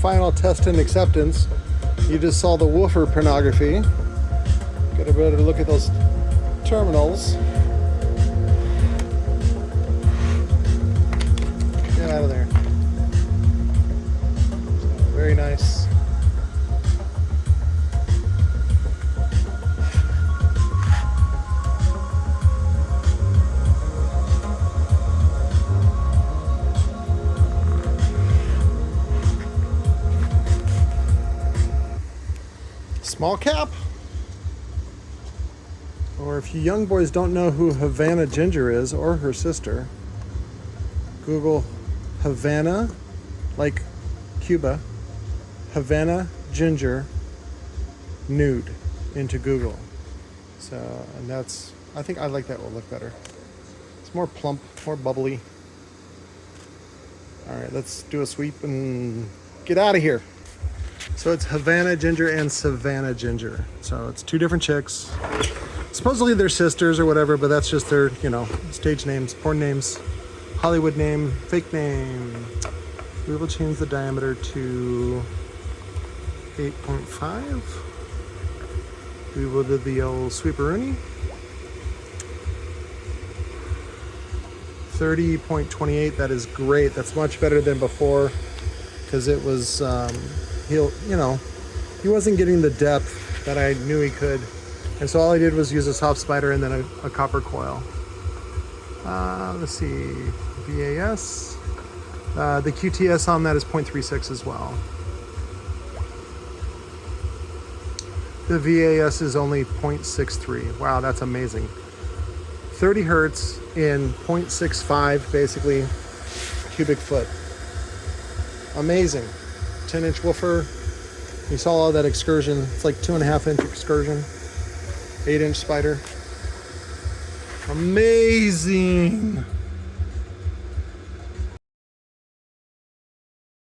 final test and acceptance. You just saw the woofer pornography. Get a better look at those terminals. Get out of there. Very nice. Small cap. Or if you young boys don't know who Havana Ginger is, or her sister, Google Havana, like Cuba, Havana Ginger nude into Google. So, and that's, I think I like that will look better. It's more plump, more bubbly. All right, let's do a sweep and get out of here. So it's Havana Ginger and Savannah Ginger. So it's two different chicks. Supposedly they're sisters or whatever, but that's just their, you know, stage names, porn names, Hollywood name, fake name. We will change the diameter to 8.5. We will do the old sweeperoonie. 30.28, that is great. That's much better than before because it was, he wasn't getting the depth that I knew he could. And so all I did was use a soft spider and then a copper coil. Let's see, VAS. The QTS on that is 0.36 as well. The VAS is only 0.63. Wow, that's amazing. 30 hertz in 0.65, basically, cubic foot. Amazing. 10-inch woofer. You saw all that excursion. It's like 2.5-inch excursion. 8-inch spider. Amazing.